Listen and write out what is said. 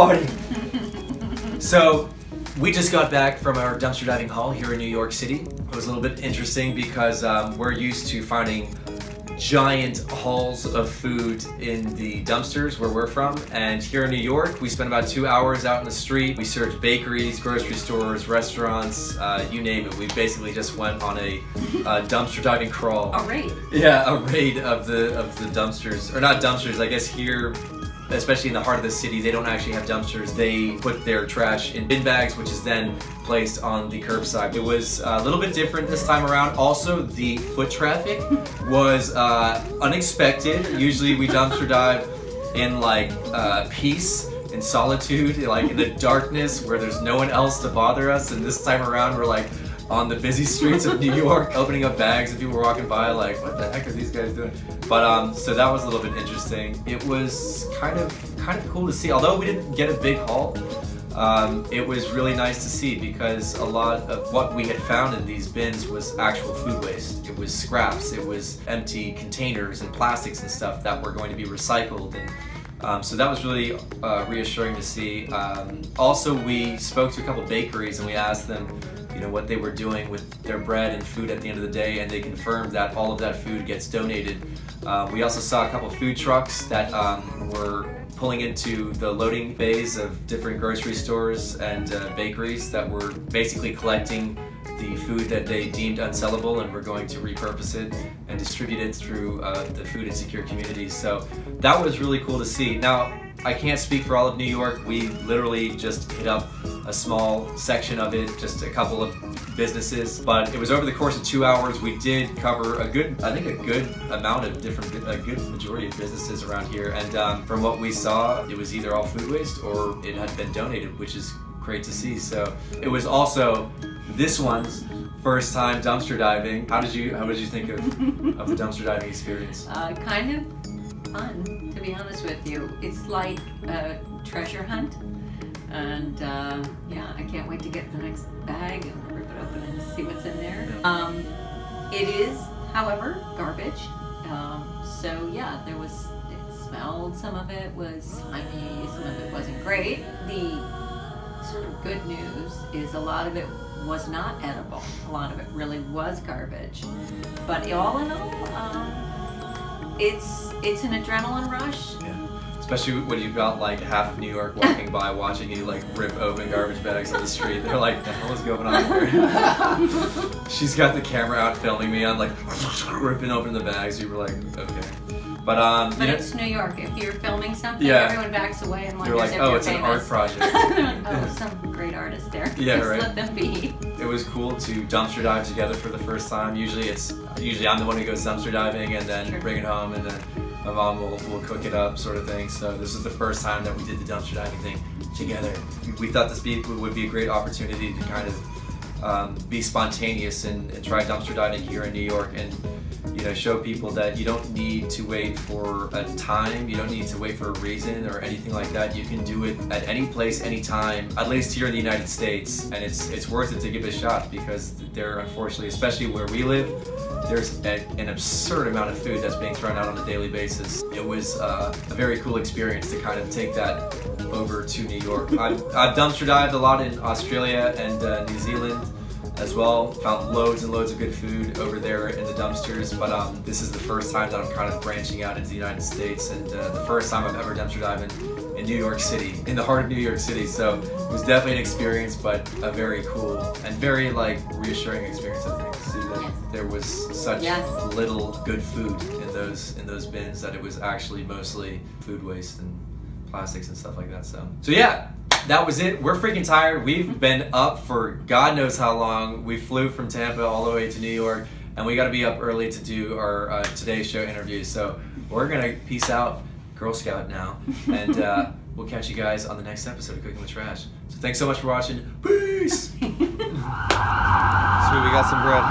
everybody. So, we just got back from our dumpster diving haul here in New York City. It was a little bit interesting because we're used to finding giant hauls of food in the dumpsters where we're from, and here in New York we spent about 2 hours out in the street. We searched bakeries, grocery stores, restaurants, you name it. We basically just went on a dumpster diving crawl. A raid. Yeah, a raid of the dumpsters, or not dumpsters. I guess here, especially in the heart of the city, they don't actually have dumpsters. They put their trash in bin bags, which is then placed on the curbside. It was a little bit different this time around. Also, the foot traffic was unexpected. Usually we dumpster dive in like peace and solitude, like in the darkness where there's no one else to bother us. And this time around we're like on the busy streets of New York, opening up bags, and people were walking by like, what the heck are these guys doing? But so that was a little bit interesting. It was kind of cool to see. Although we didn't get a big haul, it was really nice to see because a lot of what we had found in these bins was actual food waste. It was scraps, it was empty containers and plastics and stuff that were going to be recycled. And so that was really reassuring to see. Also, we spoke to a couple bakeries and we asked them, what they were doing with their bread and food at the end of the day, and they confirmed that all of that food gets donated. We also saw a couple food trucks that were pulling into the loading bays of different grocery stores and bakeries that were basically collecting the food that they deemed unsellable and were going to repurpose it and distribute it through the food insecure communities. So that was really cool to see. Now, I can't speak for all of New York. We literally just hit up a small section of it, just a couple of businesses, but it was over the course of 2 hours. We did cover a good amount of different, a good majority of businesses around here, and from what we saw, it was either all food waste or it had been donated, which is great to see. So it was also this one's first time dumpster diving. How did you think of the dumpster diving experience? Kind of fun, to be honest with you. It's like a treasure hunt, and yeah, I can't wait to get the next bag and rip it open and see what's in there. It is, however, garbage. So yeah, it smelled. Some of it was funny, some of it wasn't great. The sort of good news is a lot of it was not edible. A lot of it really was garbage. But all in all, it's an adrenaline rush. Yeah. Especially when you've got like half of New York walking by watching you like rip open garbage bags on the street. They're like, the hell is going on here? She's got the camera out filming me. I'm like ripping open the bags. You were like, okay. But it's New York. If you're filming something, yeah, everyone backs away and wonders like, if oh, you're it's famous. An art project. Oh, some great artist there. Yeah, Just right. let them be. It was cool to dumpster dive together for the first time. Usually I'm the one who goes dumpster diving and then bring it home, and then my mom will cook it up, sort of thing. So this is the first time that we did the dumpster diving thing together. We thought this would be a great opportunity to kind of be spontaneous and try dumpster diving here in New York, and show people that you don't need to wait for a time, you don't need to wait for a reason or anything like that. You can do it at any place, anytime, at least here in the United States, and it's worth it to give it a shot, because there, unfortunately, especially where we live, there's an absurd amount of food that's being thrown out on a daily basis. It was a very cool experience to kind of take that over to New York. I've dumpster dived a lot in Australia and New Zealand as well. Found loads and loads of good food over there in the dumpsters, but this is the first time that I'm kind of branching out into the United States, and the first time I've ever dumpster dived in New York City, in the heart of New York City. So it was definitely an experience, but a very cool and very reassuring experience, I think, to see that there was such little good food in those bins, that it was actually mostly food waste and plastics and stuff like that. So yeah, that was it. We're freaking tired. We've been up for God knows how long. We flew from Tampa all the way to New York, and we got to be up early to do our Today Show interviews. So we're gonna peace out, Girl Scout now, and we'll catch you guys on the next episode of Cooking with Trash. So thanks so much for watching. Peace. Sweet, we got some bread.